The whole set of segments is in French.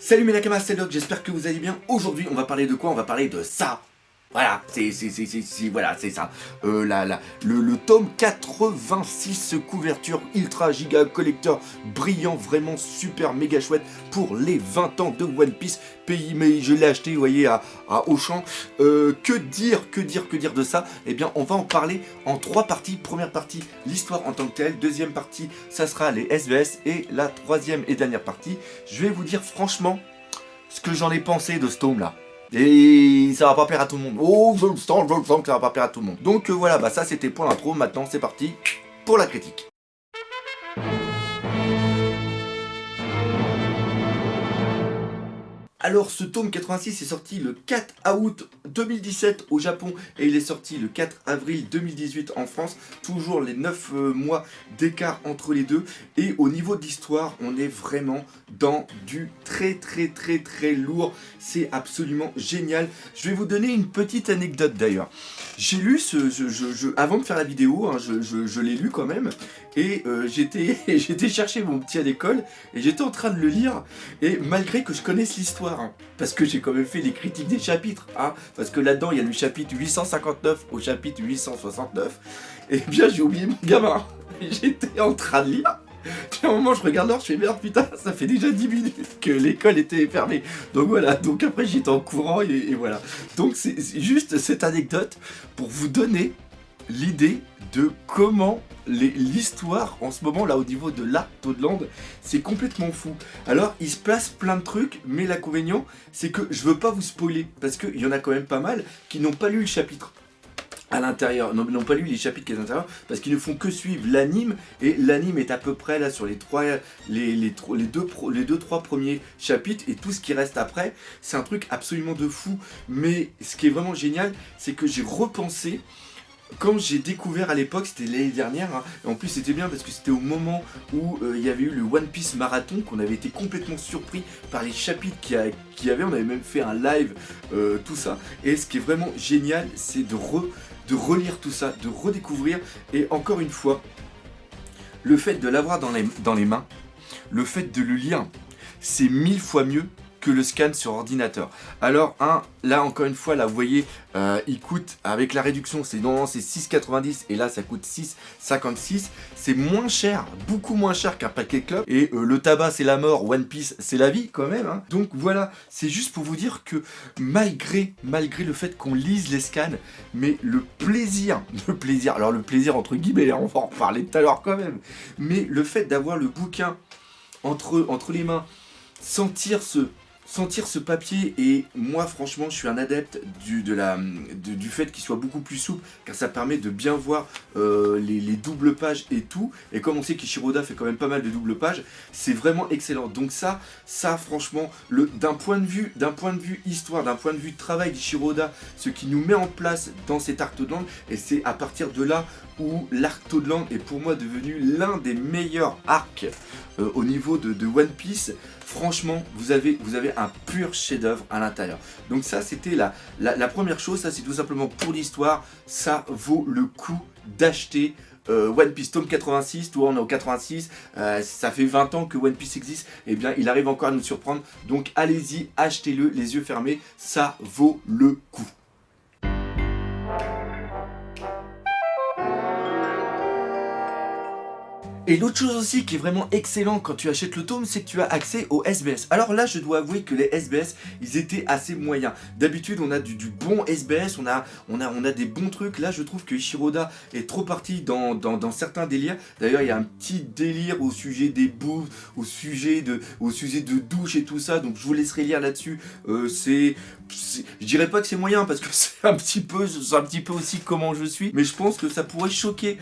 Salut mes nakamas, c'est Doc, j'espère que vous allez bien. Aujourd'hui, on va parler de quoi? On va parler de ça. Voilà, voilà, c'est ça. Le tome 86, couverture ultra giga collector, brillant, vraiment super méga chouette pour les 20 ans de One Piece. Pays, mais je l'ai acheté, vous voyez, à Auchan. Que dire de ça? Eh bien, on va en parler en 3 parties. Première partie, l'histoire en tant que telle. Deuxième partie, ça sera les SBS. Et la troisième et dernière partie, je vais vous dire franchement ce que j'en ai pensé de ce tome là. Et ça va pas plaire à tout le monde. Oh, je le sens que ça va pas plaire à tout le monde. Donc voilà, bah ça c'était pour l'intro. Maintenant c'est parti pour la critique. Alors ce tome 86 est sorti le 4 août 2017 au Japon et il est sorti le 4 avril 2018 en France. Toujours les 9 mois d'écart entre les deux. Et au niveau de l'histoire, on est vraiment dans du très lourd. C'est absolument génial. Je vais vous donner une petite anecdote d'ailleurs. J'ai lu avant de faire la vidéo, hein, je l'ai lu quand même. Et j'étais chercher mon petit à l'école et j'étais en train de le lire. Et malgré que je connaisse l'histoire, hein, parce que j'ai quand même fait les critiques des chapitres, hein, parce que là-dedans il y a le chapitre 859 au chapitre 869, et bien j'ai oublié mon gamin. J'étais en train de lire. Puis à un moment je regarde l'heure, je fais merde putain, ça fait déjà 10 minutes que l'école était fermée. Donc voilà, donc après j'étais en courant et voilà. Donc c'est juste cette anecdote pour vous donner l'idée de comment l'histoire en ce moment là au niveau de l'Arc Toadland, c'est complètement fou. Alors il se passe plein de trucs, mais l'inconvénient c'est que je veux pas vous spoiler parce qu'il y en a quand même pas mal qui n'ont pas lu le chapitre à l'intérieur, n'ont pas lu les chapitres qui sont à l'intérieur parce qu'ils ne font que suivre l'anime, et l'anime est à peu près là sur les 2-3 premiers chapitres, et tout ce qui reste après c'est un truc absolument de fou. Mais ce qui est vraiment génial, c'est que j'ai repensé quand j'ai découvert à l'époque, c'était l'année dernière, hein, et en plus c'était bien parce que c'était au moment où il y avait eu le One Piece Marathon, qu'on avait été complètement surpris par les chapitres qu'il y avait, on avait même fait un live, tout ça, et ce qui est vraiment génial, c'est de relire tout ça, de redécouvrir, et encore une fois, le fait de l'avoir dans les mains, le fait de le lire, c'est 1000 fois mieux que le scan sur ordinateur. Alors là encore une fois, là vous voyez, il coûte avec la réduction, c'est 6,90 et là ça coûte 6,56. C'est moins cher, beaucoup moins cher qu'un paquet club. Et le tabac c'est la mort, One Piece c'est la vie quand même, hein. Donc voilà, c'est juste pour vous dire que malgré le fait qu'on lise les scans, mais le plaisir, alors le plaisir entre guillemets, on va en reparler tout à l'heure quand même, mais le fait d'avoir le bouquin entre les mains, sentir ce papier, et moi franchement je suis un adepte du fait qu'il soit beaucoup plus souple, car ça permet de bien voir les doubles pages et tout, et comme on sait qu'Ishiroda fait quand même pas mal de doubles pages, c'est vraiment excellent. Donc ça franchement, d'un point de vue histoire, d'un point de vue travail d'Ishiroda, ce qui nous met en place dans cet Arc Toadland, et c'est à partir de là où l'Arc Toadland est pour moi devenu l'un des meilleurs arcs au niveau de One Piece. Franchement, vous avez un pur chef-d'œuvre à l'intérieur. Donc ça, c'était la première chose. Ça, c'est tout simplement pour l'histoire. Ça vaut le coup d'acheter One Piece tome 86. Toi, on est au 86. Ça fait 20 ans que One Piece existe. Eh bien, il arrive encore à nous surprendre. Donc, allez-y, achetez-le, les yeux fermés. Ça vaut le coup. Et l'autre chose aussi qui est vraiment excellent quand tu achètes le tome, c'est que tu as accès aux SBS. Alors là, je dois avouer que les SBS, ils étaient assez moyens. D'habitude, on a du bon SBS, on a des bons trucs. Là, je trouve que Ishiroda est trop parti dans certains délires. D'ailleurs, il y a un petit délire au sujet des bouffes, au sujet de douche et tout ça. Donc, je vous laisserai lire là-dessus. Je dirais pas que c'est moyen parce que c'est un petit peu aussi comment je suis. Mais je pense que ça pourrait choquer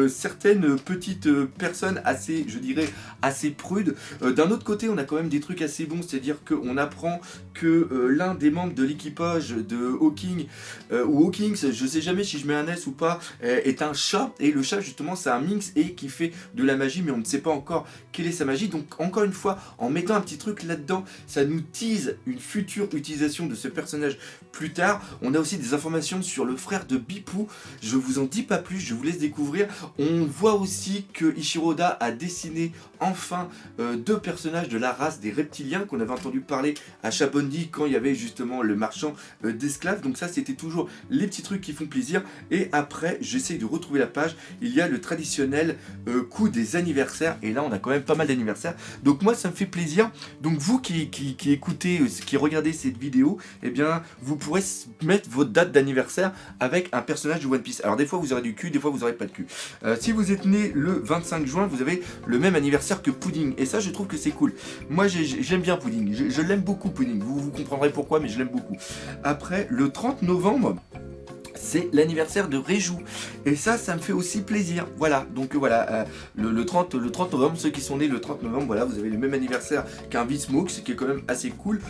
certaines petites personnes assez, je dirais, assez prudes. D'un autre côté, on a quand même des trucs assez bons, c'est-à-dire qu'on apprend que l'un des membres de l'équipage de Hawking, ou Hawkins, je sais jamais si je mets un S ou pas, est un chat, et le chat justement c'est un minx et qui fait de la magie, mais on ne sait pas encore quelle est sa magie. Donc encore une fois, en mettant un petit truc là-dedans, ça nous tease une future utilisation de ce personnage plus tard. On a aussi des informations sur le frère de Bipou, je vous en dis pas plus, je vous laisse découvrir. On voit aussi que Ishiroda Shiroda a dessiné enfin 2 personnages de la race des reptiliens qu'on avait entendu parler à Chabondi quand il y avait justement le marchand d'esclaves. Donc ça c'était toujours les petits trucs qui font plaisir. Et après j'essaye de retrouver la page, il y a le traditionnel coup des anniversaires. Et là on a quand même pas mal d'anniversaires. Donc moi ça me fait plaisir. Donc vous qui écoutez, qui regardez cette vidéo, eh bien vous pourrez mettre votre date d'anniversaire avec un personnage de One Piece. Alors des fois vous aurez du cul, des fois vous aurez pas de cul. Si vous êtes né le 25 juin, vous avez le même anniversaire que Pudding. Et ça je trouve que c'est cool. Moi j'aime bien Pudding, je l'aime beaucoup Pudding. Vous comprendrez pourquoi, mais je l'aime beaucoup. Après le 30 novembre, c'est l'anniversaire de Reiju. Et ça me fait aussi plaisir. Voilà, donc voilà, le 30 novembre, ceux qui sont nés le 30 novembre, voilà, vous avez le même anniversaire qu'un Bismuth, ce qui est quand même assez cool.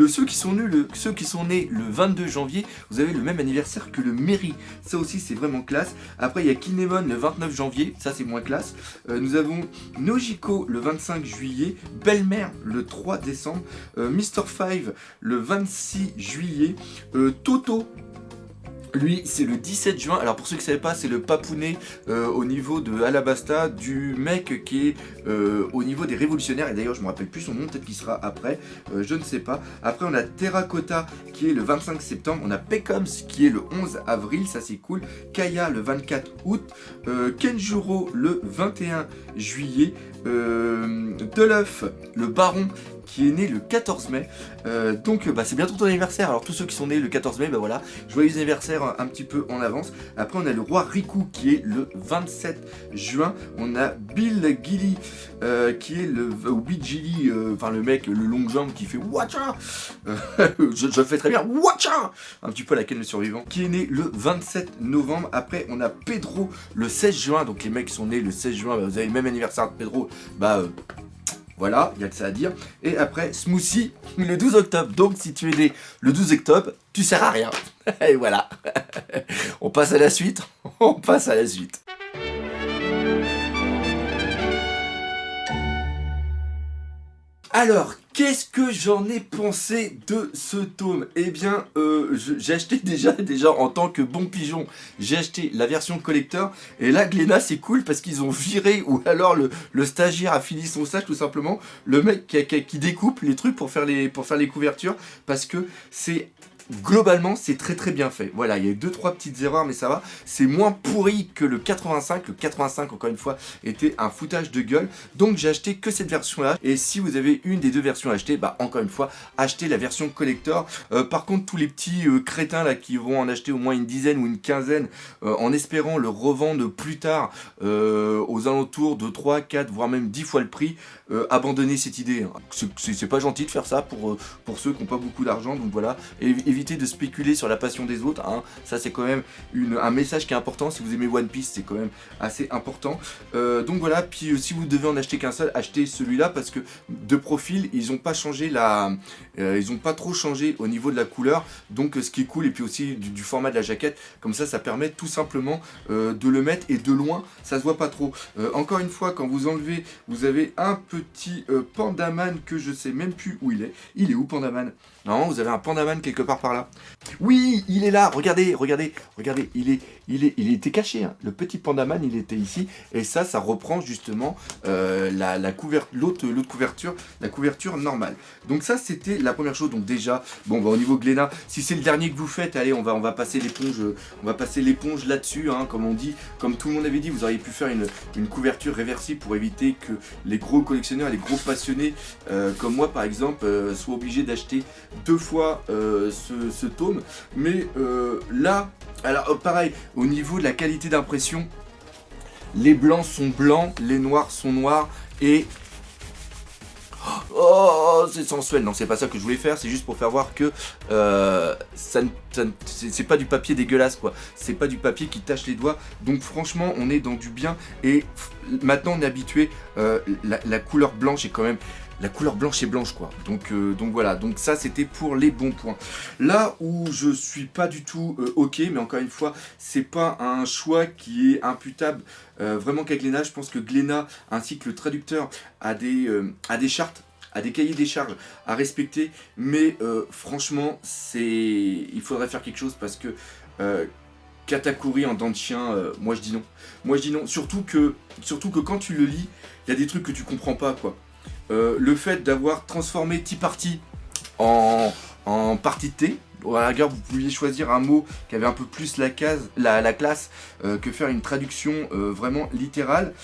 Ceux qui sont nés le 22 janvier, vous avez le même anniversaire que le Mary. Ça aussi, c'est vraiment classe. Après, il y a Kinemon le 29 janvier, ça c'est moins classe. Nous avons Nojiko le 25 juillet, Belle-Mère le 3 décembre, Mr. Five le 26 juillet, Toto. Lui, c'est le 17 juin. Alors pour ceux qui ne savaient pas, c'est le papounet au niveau de Alabasta du mec qui est au niveau des révolutionnaires. Et d'ailleurs, je ne me rappelle plus son nom, peut-être qu'il sera après. Je ne sais pas. Après, on a Terracotta qui est le 25 septembre. On a Pecoms qui est le 11 avril. Ça, c'est cool. Kaya le 24 août. Kenjuro le 21 juillet. Deluff, le baron, qui est né le 14 mai. Donc c'est bientôt ton anniversaire. Alors tous ceux qui sont nés le 14 mai, voilà, joyeux anniversaire un petit peu en avance. Après on a le roi Riku qui est le 27 juin. On a Bill Gilly qui est ou Bill Gilly, enfin le mec, le long jambe qui fait Watcha. Je fais très bien Watcha. Un petit peu la canne le survivant. Qui est né le 27 novembre. Après on a Pedro le 16 juin. Donc les mecs qui sont nés le 16 juin, vous avez le même anniversaire de Pedro. Voilà, il y a que ça à dire. Et après, Smoothie, le 12 octobre. Donc, si tu es né le 12 octobre, tu sers à rien. Et voilà. On passe à la suite. On passe à la suite. Alors, qu'est-ce que j'en ai pensé de ce tome? Eh bien, j'ai acheté déjà en tant que bon pigeon, j'ai acheté la version collector. Et là, Glénat, c'est cool parce qu'ils ont viré, ou alors le stagiaire a fini son stage tout simplement. Le mec qui découpe les trucs pour faire les couvertures, parce que c'est... Globalement, c'est très très bien fait. Voilà, il y a 2-3 petites erreurs, mais ça va. C'est moins pourri que le 85. Le 85, encore une fois, était un foutage de gueule. Donc, j'ai acheté que cette version-là. Et si vous avez une des deux versions à acheter, encore une fois, achetez la version collector. Par contre, tous les petits crétins là qui vont en acheter au moins une dizaine ou une quinzaine, en espérant le revendre plus tard aux alentours de 3, 4, voire même 10 fois le prix, abandonnez cette idée. C'est pas gentil de faire ça pour ceux qui n'ont pas beaucoup d'argent. Donc voilà, évitez de spéculer sur la passion des autres, hein. Ça c'est quand même un message qui est important. Si vous aimez One Piece, c'est quand même assez important. Donc voilà, puis si vous devez en acheter qu'un seul, achetez celui-là, parce que de profil, ils ont pas changé ils ont pas trop changé au niveau de la couleur. Donc ce qui est cool, et puis aussi du format de la jaquette, comme ça permet tout simplement de le mettre, et de loin, ça se voit pas trop. Encore une fois, quand vous enlevez, vous avez un petit Pandaman que je sais même plus où il est. Il est où, Pandaman? Non, vous avez un Pandaman quelque part par là. Oui, il est là. Regardez. Il était caché. Hein. Le petit Pandaman, il était ici. Et ça reprend justement l'autre couverture, la couverture normale. Donc ça, c'était la première chose. Donc déjà, au niveau Glénat, si c'est le dernier que vous faites, allez, on va passer l'éponge. On va passer l'éponge là-dessus, hein, comme on dit. Comme tout le monde avait dit, vous auriez pu faire une couverture réversible pour éviter que les gros collectionneurs, les gros passionnés, comme moi par exemple, soient obligés d'acheter 2 fois ce tome. Mais là, alors pareil, au niveau de la qualité d'impression, les blancs sont blancs, les noirs sont noirs, et oh, c'est sensuel. Non, c'est pas ça que je voulais faire, c'est juste pour faire voir que c'est pas du papier dégueulasse, quoi. C'est pas du papier qui tache les doigts. Donc franchement, on est dans du bien. Et maintenant, on est habitué. La couleur blanche est quand même... La couleur blanche est blanche, quoi. Donc voilà, donc ça c'était pour les bons points. Là où je suis pas du tout ok, mais encore une fois, c'est pas un choix qui est imputable vraiment qu'à Glénat. Je pense que Glénat ainsi que le traducteur a des chartes, a des cahiers des charges à respecter, mais franchement, il faudrait faire quelque chose, parce que Katakuri en dents de chien, moi je dis non. Moi je dis non, surtout que quand tu le lis, il y a des trucs que tu comprends pas, quoi. Le fait d'avoir transformé Tea Party en partie de thé, à la rigueur vous pouviez choisir un mot qui avait un peu plus la classe que faire une traduction vraiment littérale.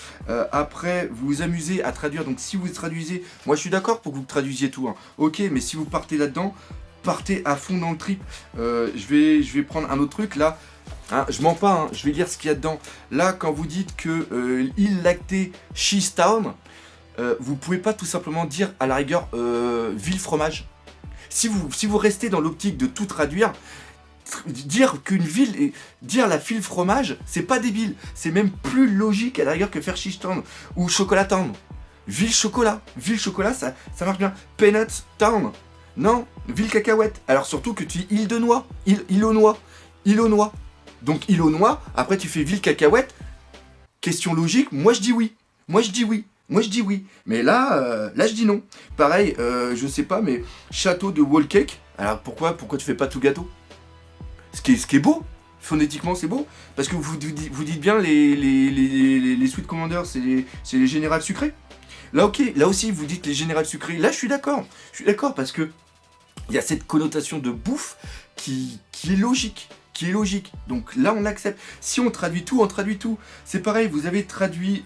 Après vous vous amusez à traduire, donc si vous traduisez, moi je suis d'accord pour que vous traduisiez tout, hein. Ok, mais si vous partez là-dedans, partez à fond dans le trip. Je vais prendre un autre truc là. Hein, je mens pas, hein, je vais lire ce qu'il y a dedans. Là, quand vous dites que île lactée Cheesetown, vous pouvez pas tout simplement dire à la rigueur ville fromage. Si vous restez dans l'optique de tout traduire, dire qu'une ville, dire la ville fromage, c'est pas débile. C'est même plus logique à la rigueur que faire Cheesetown ou Chocolatown. Ville chocolat, ça marche bien. Peanut Town, non, ville cacahuète. Alors surtout que tu dis île de noix, île aux noix. Donc île aux noix, après tu fais ville cacahuète. Question logique, moi je dis oui. Mais là, je dis non. Pareil, je sais pas, mais château de wall cake. Alors pourquoi tu fais pas tout gâteau? Ce qui est beau, phonétiquement c'est beau. Parce que vous dites bien les Sweet Commanders, c'est les générales sucrées. Là ok, là aussi vous dites les générales sucrées. Là je suis d'accord parce que il y a cette connotation de bouffe qui est logique. Donc là, on accepte. Si on traduit tout, on traduit tout. C'est pareil, vous avez traduit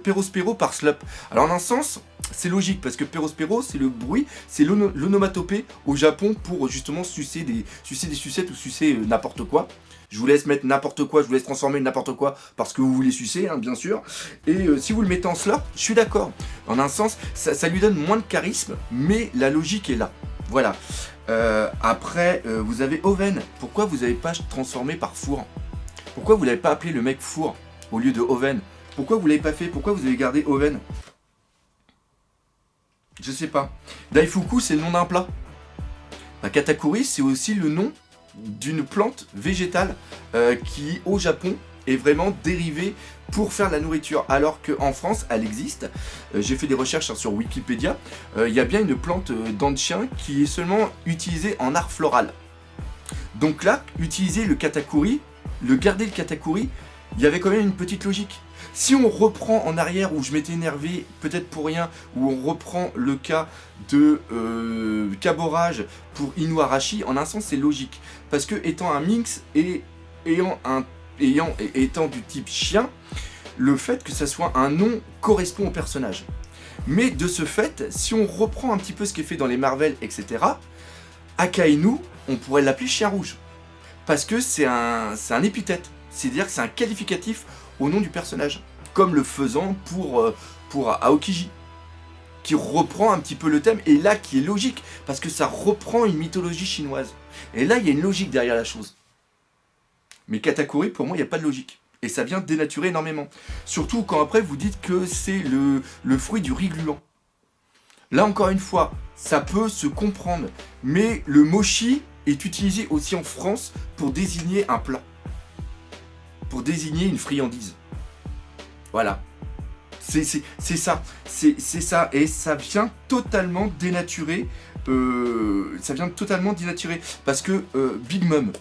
Perospero par slop. Alors, en un sens, c'est logique, parce que Perospero, c'est le bruit, c'est l'onomatopée au Japon pour justement sucer des sucettes ou sucer n'importe quoi. Je vous laisse mettre n'importe quoi, je vous laisse transformer n'importe quoi parce que vous voulez sucer, hein, bien sûr. Et si vous le mettez en slop, je suis d'accord. En un sens, ça lui donne moins de charisme, mais la logique est là. Voilà. Après, vous avez oven. Pourquoi vous n'avez pas transformé par four? Pourquoi vous n'avez pas appelé le mec four au lieu de oven? Pourquoi vous l'avez pas fait? Pourquoi vous avez gardé oven? Je sais pas. Daifuku, c'est le nom d'un plat. Katakuri, c'est aussi le nom d'une plante végétale qui, au Japon, est vraiment dérivée pour faire de la nourriture, alors qu'en France, elle existe. J'ai fait des recherches sur Wikipédia. Il y a bien une plante dents de chien qui est seulement utilisée en art floral. Donc là, utiliser le katakuri, garder le katakuri, il y avait quand même une petite logique. Si on reprend en arrière, où je m'étais énervé, peut-être pour rien, où on reprend le cas de Kaborage pour Inuarashi, en un sens c'est logique. Parce que étant un minx et étant du type chien, le fait que ça soit un nom correspond au personnage. Mais de ce fait, si on reprend un petit peu ce qui est fait dans les Marvel, etc., Akainu, on pourrait l'appeler chien rouge. Parce que c'est un épithète, c'est-à-dire que c'est un qualificatif au nom du personnage. Comme le faisant pour Aokiji, qui reprend un petit peu le thème, et là qui est logique, parce que ça reprend une mythologie chinoise. Et là, il y a une logique derrière la chose. Mais Katakuri, pour moi, il n'y a pas de logique. Et ça vient dénaturer énormément. Surtout quand après vous dites que c'est le fruit du riz gluant. Là encore une fois, ça peut se comprendre. Mais le mochi est utilisé aussi en France pour désigner un plat. Pour désigner une friandise. Voilà. C'est ça. C'est ça. Et ça vient totalement dénaturer. Parce que Big Mom.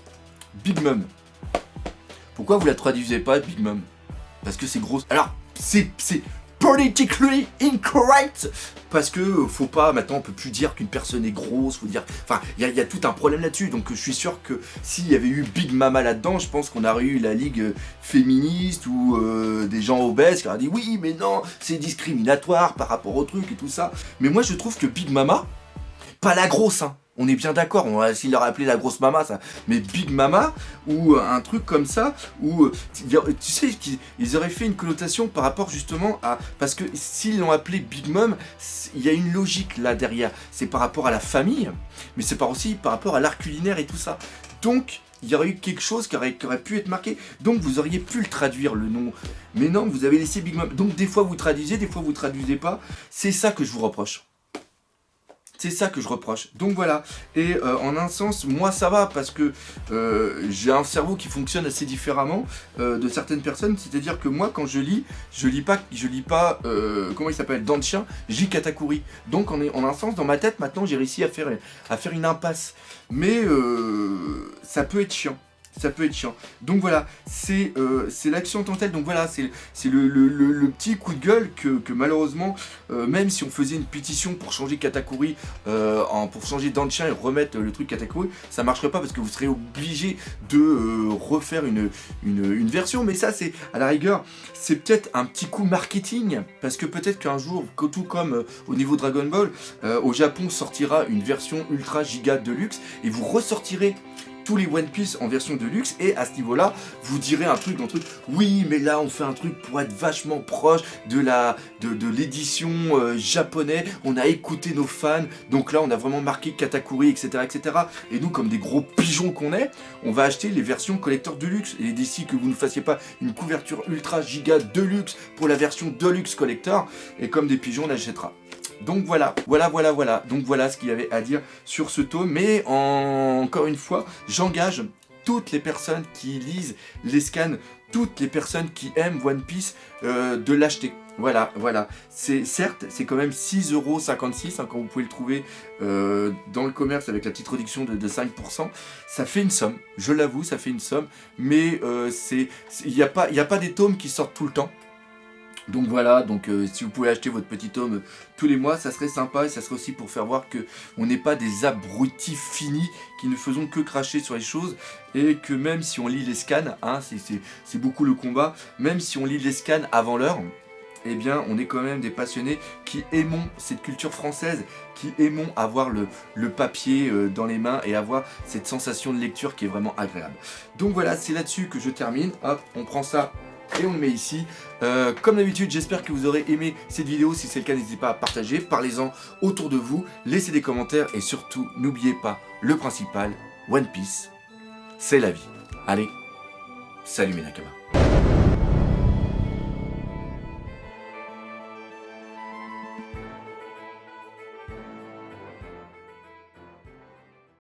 Pourquoi vous la traduisez pas, Big Mom? Parce que c'est grosse. Alors, c'est politically incorrect. Parce que faut pas, maintenant on peut plus dire qu'une personne est grosse, faut dire. Enfin, il y a tout un problème là-dessus. Donc je suis sûr que s'il y avait eu Big Mama là-dedans, je pense qu'on aurait eu la ligue féministe ou des gens obèses qui auraient dit oui, mais non, c'est discriminatoire par rapport au truc et tout ça. Mais moi je trouve que Big Mama, pas la grosse, hein. On est bien d'accord, on va essayer de leur appeler la grosse mama, ça. Mais Big Mama, ou un truc comme ça, où, tu sais, ils auraient fait une connotation par rapport justement à... Parce que s'ils l'ont appelé Big Mom, il y a une logique là derrière. C'est par rapport à la famille, mais c'est aussi par rapport à l'art culinaire et tout ça. Donc, il y aurait eu quelque chose qui aurait pu être marqué. Donc, vous auriez pu le traduire, le nom. Mais non, vous avez laissé Big Mom. Donc, des fois, vous traduisez, des fois, vous traduisez pas. C'est ça que je vous reproche. C'est ça que je reproche. Donc voilà. Et en un sens, moi ça va parce que j'ai un cerveau qui fonctionne assez différemment de certaines personnes. C'est-à-dire que moi, quand je lis pas, comment il s'appelle, dents de chien, je lis Katakuri. Donc en un sens, dans ma tête, maintenant, j'ai réussi à faire une impasse. Mais ça peut être chiant. ça peut être chiant. Donc voilà, c'est l'action en tant que telle. Donc voilà, c'est le petit coup de gueule que malheureusement, même si on faisait une pétition pour changer Katakuri, pour changer Danchan et remettre le truc Katakuri, ça marcherait pas parce que vous serez obligé de refaire une version. Mais ça, c'est à la rigueur, c'est peut-être un petit coup marketing, parce que peut-être qu'un jour, tout comme au niveau Dragon Ball, au Japon sortira une version ultra giga deluxe et vous ressortirez tous les One Piece en version deluxe, et à ce niveau-là, vous direz un truc, oui, mais là, on fait un truc pour être vachement proche de l'édition japonais, on a écouté nos fans, donc là, on a vraiment marqué Katakuri, etc., etc. Et nous, comme des gros pigeons qu'on est, on va acheter les versions collector deluxe, et d'ici que vous ne fassiez pas une couverture ultra giga deluxe pour la version deluxe collector, et comme des pigeons, on achètera. Donc voilà. Donc voilà ce qu'il y avait à dire sur ce tome. Mais encore une fois, j'engage toutes les personnes qui lisent les scans, toutes les personnes qui aiment One Piece, de l'acheter. Voilà. Certes, c'est quand même 6,56 € hein, quand vous pouvez le trouver dans le commerce avec la petite réduction de 5%. Ça fait une somme, je l'avoue, ça fait une somme. Mais il n'y a pas des tomes qui sortent tout le temps. Donc voilà, si vous pouvez acheter votre petit tome tous les mois, ça serait sympa, et ça serait aussi pour faire voir que on n'est pas des abrutis finis qui ne faisons que cracher sur les choses, et que même si on lit les scans, hein, c'est beaucoup le combat, même si on lit les scans avant l'heure, eh bien on est quand même des passionnés qui aimons cette culture française, qui aimons avoir le papier dans les mains et avoir cette sensation de lecture qui est vraiment agréable. Donc voilà, c'est là-dessus que je termine. Hop, on prend ça et on le met ici. Comme d'habitude, j'espère que vous aurez aimé cette vidéo. Si c'est le cas, n'hésitez pas à partager, parlez-en autour de vous, laissez des commentaires, et surtout, n'oubliez pas le principal, One Piece, c'est la vie. Allez, salut mes Nakamas.